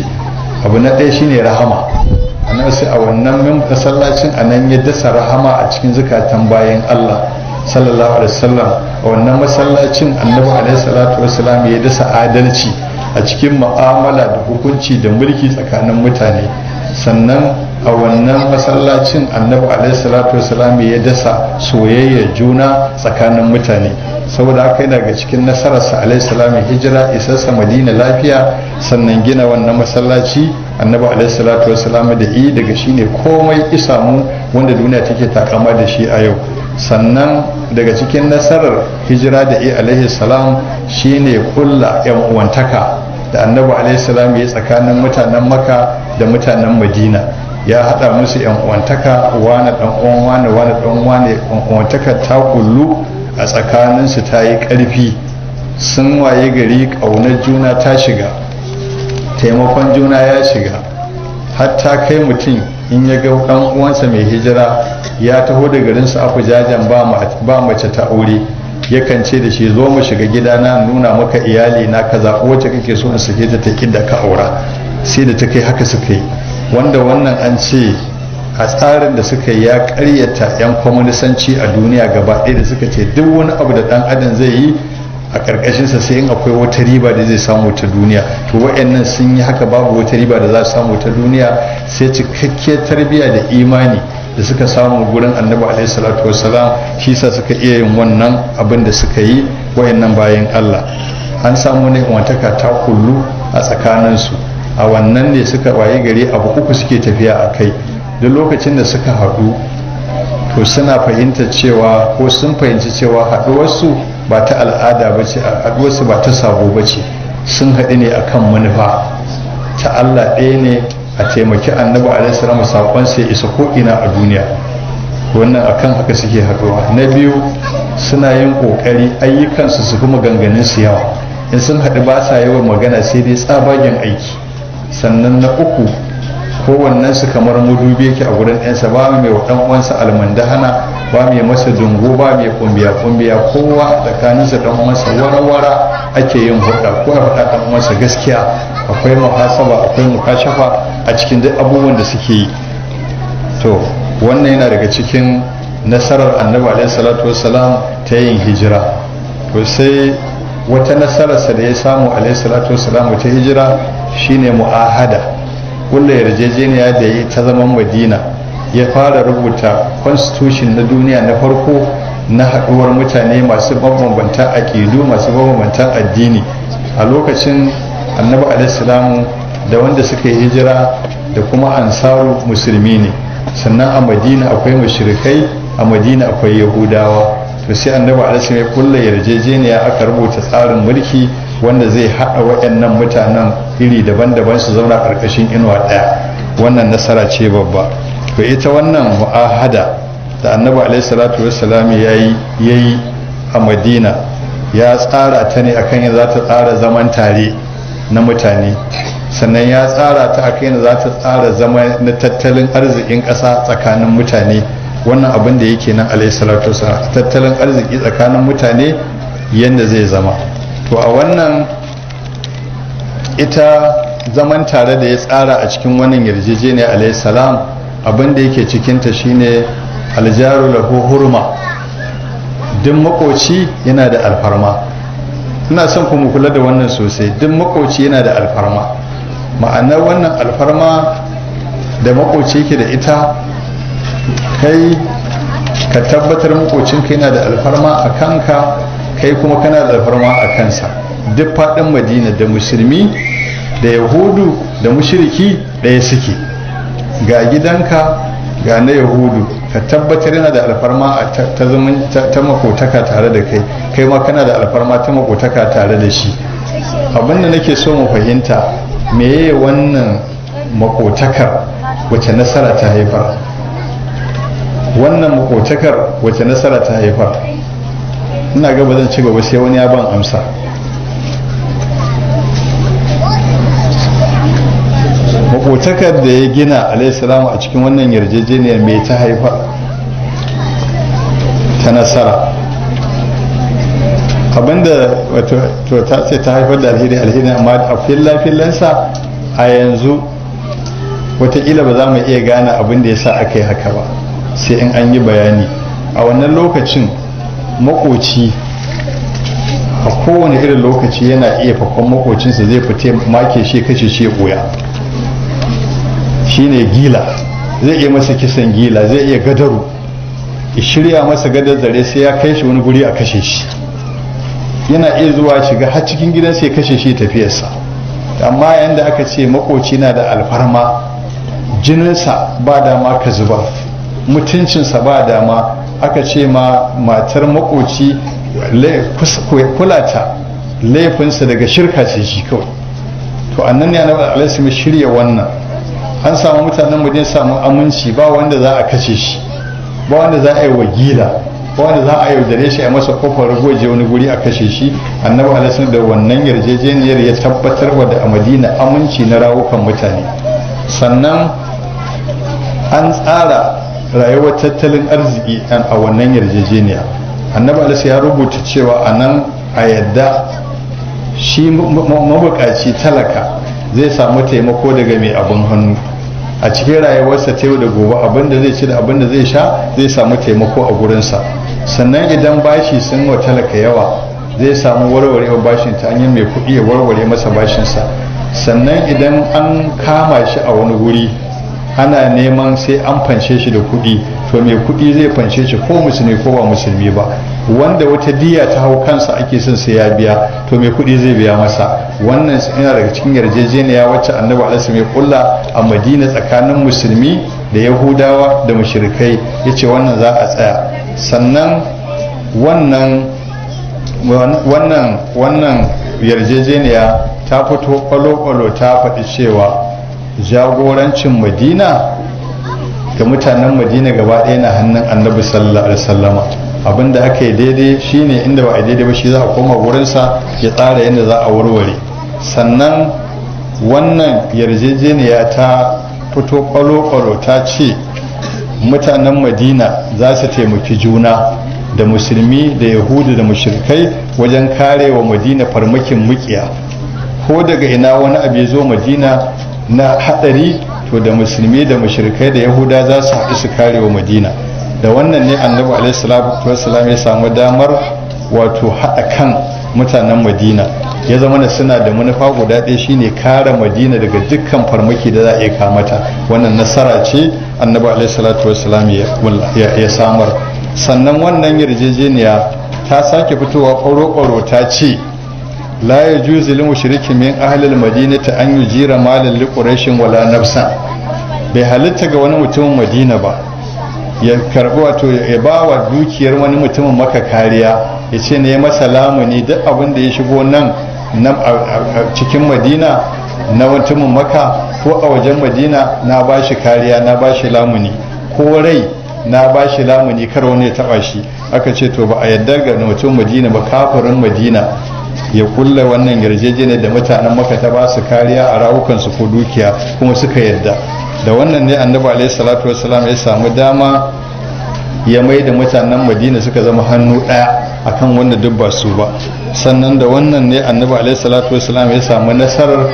abu na ɗaya shine rahama. annabi sai a wannan masallacin a nan ya dasa rahama a cikin zukatan bayan Allah sallallahu alaihi wasallam. a wannan masallacin annabi alaihi salatu wasallam ya dasa adalci a cikin mu'amala da hukunci da mulki tsakanin mutane. sannan a wannan masallacin annabi alaihi salatu wasalam ya dasa soyayya juna tsakanin mutane. saboda haka yana ga cikin nasararsa alaihi salam hijira isarsa madina lafiya, sannan gina wannan masallaci annabi alaihi salatu wasalam da daga shine komai isamu wanda duniya take takama da shi a yau. sannan daga cikin nasarar hijira da alaihi salam shine kulla yan uwantaka da annabi alaihi salam ya tsakanin mutanen Makka da mutanen Madina. ya hada musu yan uwantaka, wani dan uwan wani dan wani, uwantaka ta kullu a tsakanin su ta yi karfi. sun waye gari kaunar juna ta shiga, taimakon juna ya shiga, hatta kai mutum in ya ga dan uwansa mai hijira ya taho da garinsa a fujajen ba mace ta aure, yakan ce da shi zo mu shiga gidana nuna maka iyali na ka zaɓi wacce kake so in sake ta ta da ka aura. sai da ta kai haka suka yi, wanda wannan an ce a tsarin da suka yi ya karyata yan kwaminisanci a duniya gaba ɗaya da suka ce duk wani abu da ɗan adam zai yi a ƙarƙashinsa sai in akwai wata riba da zai samu ta duniya. to wa'annan sun yi haka, babu wata riba da za su samu ta duniya sai cikakkiyar tarbiyya da imani da suka samu gurin annabi alaihi salatu wassalam. shi sa suka iya yin wannan abin da suka yi wayannan bayan Allah. an samu ne wantaka ta kullu a tsakaninsu. a wannan ne suka waye gari abu uku suke tafiya a kai. duk lokacin da suka haɗu to suna fahimtar cewa ko sun fahimci cewa haɗuwarsu ba ta al'ada ba ce, haɗuwarsu ba ta sabo ba ce. sun haɗu ne akan manufa ta Allah ɗaya ne, a taimaki annabi alaihi salam sakon sai isa ko ina a duniya. wannan akan haka suke haɗuwa. na biyu suna yin kokari ayyukansu su kuma ganganin su yawa. in sun haɗu ba sa yawan magana sai dai tsabagen aiki. sannan na uku kowannen su kamar mudubi yake a gurin ɗansa, ba mai wa ɗan uwansa almandahana, ba mai masa dungo, ba mai kumbiya kowa tsakaninsa ɗan uwansa wara ake yin hulɗa, ko ya faɗa ɗan uwansa gaskiya. akwai muhasaba, akwai mukashafa a cikin duk abubuwan da suke yi. to wannan yana daga cikin nasarar annabi alaihi salatu wassalam ta yin hijira. to sai wata nasararsa da ya samu alaihi salatu wassalam ta hijira shine mu'ahada, kulla yarjejeniya da ya ta zaman Madina. ya fara rubuta constitution na duniya na farko na haɗuwar mutane masu mabambantan aƙidu, masu mabambantan addini. a lokacin annabi alaihi da wanda suka yi hijira da kuma ansaru musulmi ne. sannan a Madina akwai mushrikai, a Madina akwai yahudawa. to sai annabi alaihi ya kulla yarjejeniya, aka rubuta tsarin mulki wanda zai haɗa waɗannan mutanen iri daban-daban su zauna ƙarƙashin inuwa ɗaya. wannan nasara ce babba. to ita wannan mu'ahada da annabi alaihi salatu wassalam yayi a Madina, ya tsara ta ne akan yadda za ta tsara zaman tare na mutane. sannan ya tsara ta akan yadda za ta tsara zama na tattalin arzikin ƙasa tsakanin mutane. wannan abin da yake nan alaihi salatu wassalam, tattalin arziki tsakanin mutane yadda zai zama. to a wannan ita zaman tare da ya tsara a cikin wannan yarjejeniya alaihi salam, abin da yake cikinta shine aljaru lahu hurma. duk makoci yana da alfarma. ina son ku mu kula da wannan sosai. duk makoci yana da alfarma. ma'anar wannan alfarma da makoci yake da ita, kai ka tabbatar makocinka yana da alfarma a kanka, kai kuma kana da alfarma a kansa. Duk faɗin madina da musulmi da yahudu da mushriki ɗaya suke, ga gidanka ga na yahudu, ka tabbatar yana da alfarma ta makotaka tare da kai, kai ma kana da alfarma ta makotaka tare da shi. Abinda nake so mu fahimta, meye wannan makotakar wace nasara ta haifar? Wannan makotakar wace nasara ta haifar? Ina ga ba zan ci gaba sai wani ya ban amsa. Makotakar da ya gina alaihissalamu a cikin wannan yarjejeniyar mai ta haifar ta nasara? Abinda wato ta ce ta haifar da alheri amma a fillansa a yanzu wataƙila ba za mu iya gane abin da ya sa aka yi haka ba sai in an yi bayani. A wannan lokacin makoci a kowane irin lokaci yana iya fakon makocinsa zai fita make shi kashe shi ɓoya, shine gila. Zai iya masa kisan gila, zai iya gadaru, ya shirya masa gadar zare sai ya kai shi wani guri a kashe shi. Yana iya zuwa shiga har cikin gidansa ya kashe shi tafiyarsa. Amma yayin da aka ce makoci na da alfarma, jininsa ba dama ka zuba, mutuncinsa ba dama, aka ce ma matar makoci kulata laifinsa daga shirka ce shi kawai. To annan ne annabi alaihi wasallam shirya wannan. An samu mutanen mu samu aminci, ba wanda za a kace shi, ba wanda za a yi wagila, ba wanda za a yaudare shi a masa kofar goje wani guri a kashe shi. Annabi alaihi wasallam da wannan yarjejeniyar ya tabbatar wa da a Madina aminci na rawukan mutane. Sannan an tsara rayuwar tattalin arziki a wannan yarjejeniya. Annabi alaihi ya rubuta cewa a nan a yadda shi mabukaci talaka zai samu taimako daga mai abin hannu a cikin rayuwarsa ta yau da gobe, abinda zai ci da abinda zai sha zai samu taimako a gurinsa. Sannan idan bashi sun wa talaka yawa zai samu warwarewa bashin ta hanyar mai kuɗi ya warware masa bashinsa. Sannan idan an kama shi a wani guri ana neman sai an fanshe shi da kuɗi, to mai kuɗi zai fanshe shi ko musulmi ko ba musulmi ba. Wanda wata diya ta hau kansa ake son sai ya biya, to mai kuɗi zai biya masa. Wannan yana daga cikin yarjejeniya wacce annabi alaihi ya kulla a Madina tsakanin musulmi da yahudawa da mushrikai, yace wannan za a tsaya. Sannan wannan yarjejeniya ta fito kwalo-kwalo ta faɗi cewa jagorancin Madina da mutanen Madina gaba ɗaya na hannun annabi sallallahu alaihi wasallama. Abinda aka yi daidai shine, inda ba a daidai ba shi za a koma wurinsa ya tsara yadda za a warware. Sannan wannan yarjejeniya ta fito kwalo-kwalo ta ce mutanen Madina za su taimaki juna da musulmi da yahudu da mushrikai wajen kare wa Madina farmakin mukiya. Ko daga ina wani abu ya zo Madina na hadari, to da musulmi da mushrikai da yahuda za su haɗu su kare wa Madina. Da wannan ne annabi alaihi salatu wassalam ya samu damar wato haɗa kan mutanen Madina, ya zama da suna da manufa guda ɗaya, shine kare Madina daga dukkan farmaki da za a iya kamata. Wannan nasara ce annabi alaihi salatu wassalam ya samar. Sannan wannan yarjejeniya ta sake fitowa ƙwaro-ƙwaro ta ce la yajuzu lil mushrikin min ahli al madinati an yujira malan li quraishin wala nafsan. Bai halitta ga wani mutumin Madina ba ya karbi wato ya ba wa dukiyar wani mutumin Makka kariya, ya ce ne masa lamuni duk abin da ya shigo nan a cikin Madina na mutumin Makka ko a wajen Madina na ba shi kariya, na ba shi lamuni, ko rai na ba shi lamuni kar wani ya taba shi. Aka ce to ba a yadda ga mutum Madina ba, kafirin Madina ya kulla wannan yarjejeniyar da mutanen Makka ta ba su kariya a rawukansu ko dukiya, kuma suka yadda. Da wannan ne annabi alaihi salatu wassalam ya samu dama ya mai da mutanen Madina suka zama hannu ɗaya akan wanda duk ba su ba. Sannan da wannan ne annabi alaihi salatu wassalam ya samu nasarar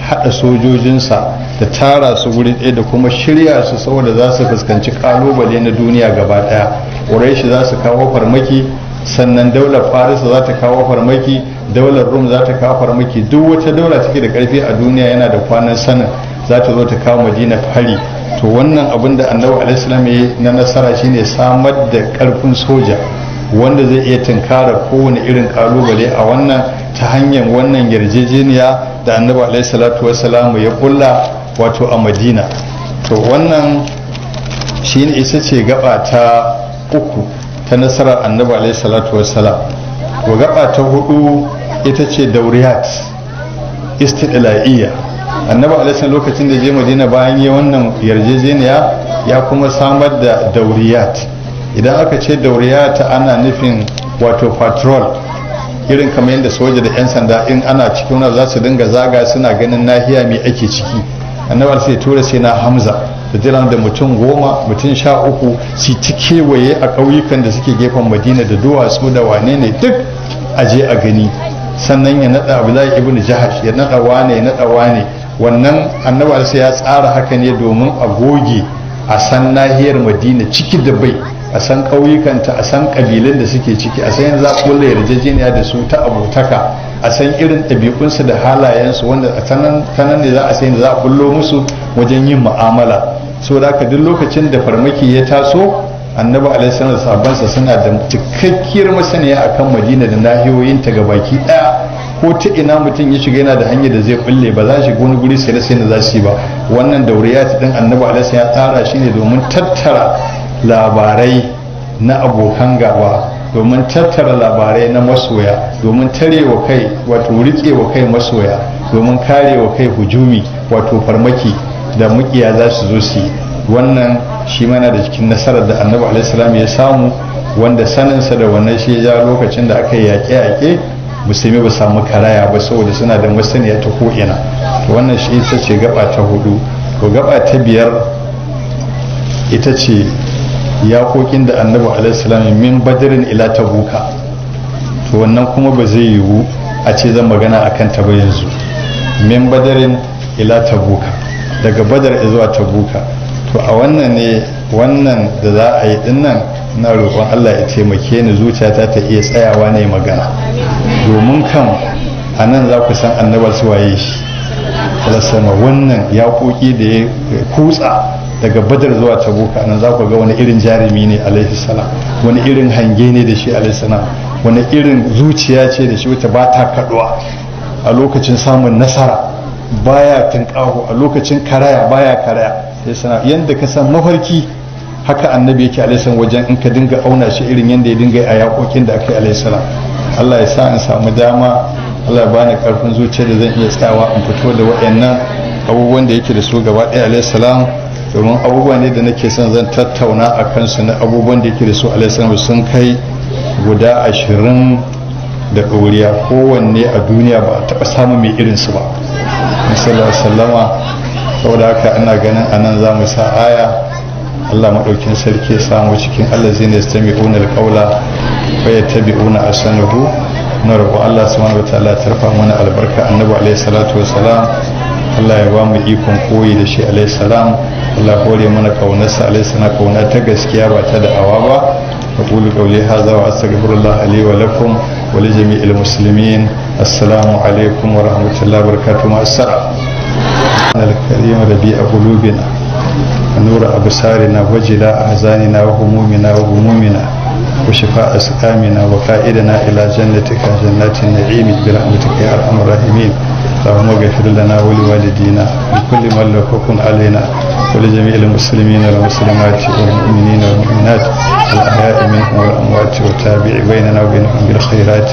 haɗa sojojinsa da tara su guri ɗaya da kuma shirya su saboda za su fuskanci kalubale na duniya gaba ɗaya. Quraish za su kawo farmaki, sannan daular Farisa za ta kawo farmaki, daular Rum za ta kawo farmaki. Duk wata daula take da ƙarfi a duniya yana da kwanan sanin za ta zo ta kawo Madina hari. To wannan abin da annabi alaihi salam ya na nasara shine samar da ƙarfin soja wanda zai iya tunkara kowane irin kalubale a wannan ta hanyar wannan yarjejeniya da annabi alaihi salatu wassalam ya kulla wato a Madina. to wannan shine ita ce gaba ta uku ta nasarar annabi alaihi salatu wassalam. to gaba ta hudu ita ce dauriyat istidla'iyya. annabi alaihi lokacin da je Madina bayan yi wannan yarjejeniya ya kuma samar da dauriyat. idan aka ce dauriyat ana nufin wato patrol, irin kamar yadda soja da 'yan sanda in ana cikin wani za su dinga zaga suna ganin nahiya mai ake ciki. annabi sai tura sai na Hamza da jiran da mutum 10 mutum 13 su ta kewaye a ƙauyukan da suke gefen Madina da duwatsu da wane ne duk aje a gani. sannan ya nada Abdullahi ibn Jahash, ya nada wane ya nada wane. wannan annabi sai ya tsara haka ne domin a goge a san nahiyar Madina ciki da bai, a san ƙauyukanta, a san ƙabilun da suke ciki, a san yanzu za a kulle yarjejeniya da su ta abotaka, a san irin ɗabi'unsu da halayensu wanda a tanan ne za a san za a kullo musu wajen yin mu'amala. saboda haka duk lokacin da farmaki ya taso annabi alaihi salatu sahabbansa suna da cikakkiyar masaniya akan Madina da nahiyoyinta gabaki daya. ko ta ina mutum ya shiga yana da hanyar da zai kulle, ba za shi wani guri sai da za su yi ba. wannan dauriyat din annabi alaihi ya tsara shi ne domin tattara labarai na abokan gaba, domin tattara labarai na masoya, domin tarewa kai wato riƙewa kai masoya, domin karewa kai hujumi wato farmaki da mukiya za su zo su yi. wannan shi mana da cikin nasarar da annabi alaihi ya samu, wanda saninsa da wannan shi ya ja lokacin da aka yi yaƙe-yaƙe musulmi ba samu karaya ba saboda suna da masaniya ta ko'ina. to wannan shi ita ce gaba ta hudu. to gaba ta biyar ita ce yaƙoƙin da annabi alaihi min badarin ila tabuka. to wannan kuma ba zai yiwu a ce zan magana akan ta ba yanzu. min badarin ila tabuka, daga badar zuwa tabuka. to a wannan ne wannan da za a yi dinnan na roƙon Allah ya taimake ni zuciyata ta iya tsayawa ne magana, domin kan a nan za ku san annabar su waye shi sama wannan yaƙoƙi da ya kutsa daga badar zuwa tabuka. nan za ku ga wani irin jarumi ne alaihi salam, wani irin hange ne da shi alaihi salam, wani irin zuciya ce da shi wata ba ta kaduwa a lokacin samun nasara, baya tunƙaho a lokacin karaya baya karaya. sai sana yanda ka san mafarki haka annabi yake alaihi salam wajen in ka dinga auna shi irin yanda ya dinga a yaƙoƙin da aka yi alaihi salam. Allah ya sa in samu dama, Allah ya bani karfin zuciya da zan iya tsawa in fito da waɗannan abubuwan da yake da su gaba ɗaya alaihi salam, domin abubuwan ne da nake son zan tattauna a kansu na abubuwan da yake da su alaihi salam sun kai guda 20 da ɗoriya, kowanne a duniya ba a taɓa samun mai irinsu ba. sallallahu alaihi wasallama. saboda haka ina ganin anan za mu sa aya. Allah maɗaukin sarki ya samu cikin allazina yastami'una alqawla wa yattabi'una ahsanahu. na roƙo Allah subhanahu wataala ya tarfa mana albarka annabi alaihi salatu wasalam. Allah ya ba mu ikon koyi da shi alaihi salam. Allah hore mana kaunarsa alaihi salam, kauna ta gaskiya ba ta da'awa ba. أقول قولي هذا وأستغفر الله لي ولكم ولجميع المسلمين. السلام عليكم ورحمة الله وبركاته. مع السلامة. الكريم ربيع قلوبنا ونور أبصارنا وجلاء أحزاننا وهمومنا وغمومنا وشفاء أسقامنا وقائدنا إلى جنتك جنات النعيم برحمتك يا أرحم الراحمين. اللهم اغفر لنا ولوالدينا ولكل من له حق علينا ولجميع المسلمين والمسلمات والمؤمنين والمؤمنات الأحياء منهم والأموات والتابع بيننا وبينهم بالخيرات.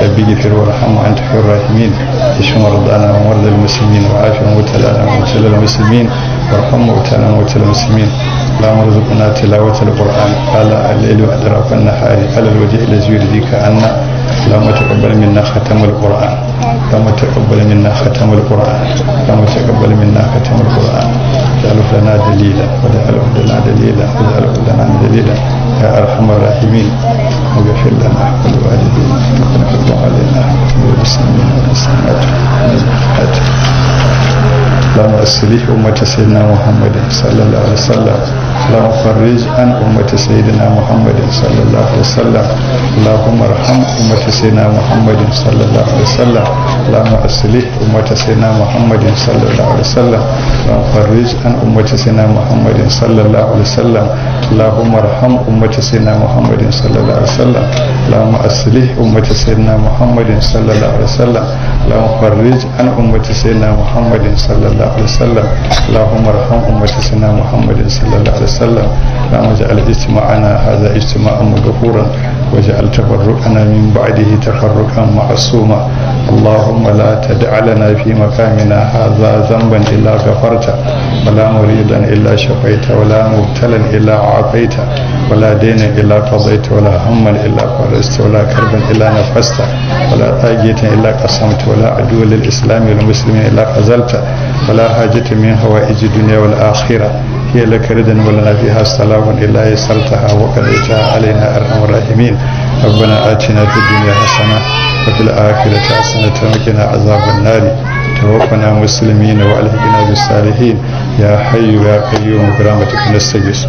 رب اغفر وارحم وأنت خير الراحمين. اشف مرضانا ومرضى المسلمين وعاف مبتلانا ومبتلى المسلمين وارحم موتانا وموتى المسلمين. اللهم ارزقنا تلاوة القرآن آلاء الليل وأطراف النهار على الوجه الذي يرضيك عنا. اللهم تقبل منا ختم القرآن، اللهم تقبل منا ختم القرآن، اللهم تقبل منا ختم القرآن. اجعله لنا دليلا واجعله لنا دليلا واجعله لنا دليلا يا أرحم الراحمين. واغفر لنا ولوالدينا وتقبل علينا والمسلمين والمسلمات والمسلمات. اللهم أصلح أمة سيدنا محمد صلى الله عليه وسلم اللهم فرج عن أمة سيدنا محمد صلى الله عليه وسلم اللهم ارحم أمة سيدنا محمد صلى الله عليه وسلم اللهم أصلح أمة سيدنا محمد صلى الله عليه وسلم اللهم فرج عن أمة سيدنا محمد صلى الله عليه وسلم اللهم ارحم أمة سيدنا محمد صلى الله عليه وسلم اللهم أصلح أمة سيدنا محمد صلى الله عليه وسلم اللهم فرج عن أمة سيدنا محمد صلى الله عليه وسلم اللهم ارحم أمة سيدنا محمد صلى الله عليه وسلم اللهم اجعل اجتماعنا هذا اجتماعا مغفورا واجعل تفرقنا من بعده تفرقا معصوما اللهم لا تدع لنا في مقامنا هذا ذنبا إلا غفرته ولا مريضا إلا شفيت ولا مبتلا إلا عافيت ولا دينا إلا قضيت ولا هما إلا فرجت ولا كربا إلا نفست ولا طاغية إلا قسمت ولا عدو للإسلام والمسلمين إلا خذلت ولا حاجة من هوائج الدنيا والآخرة هي لك ردا ولنا فيها صلاح إلا يسرتها وقضيتها علينا أرحم الراحمين ربنا آتنا في الدنيا حسنة وفي الآخرة حسنة وقنا عذاب النار توفنا مسلمين وألحقنا بالصالحين يا حي يا قيوم برحمتك نستغيث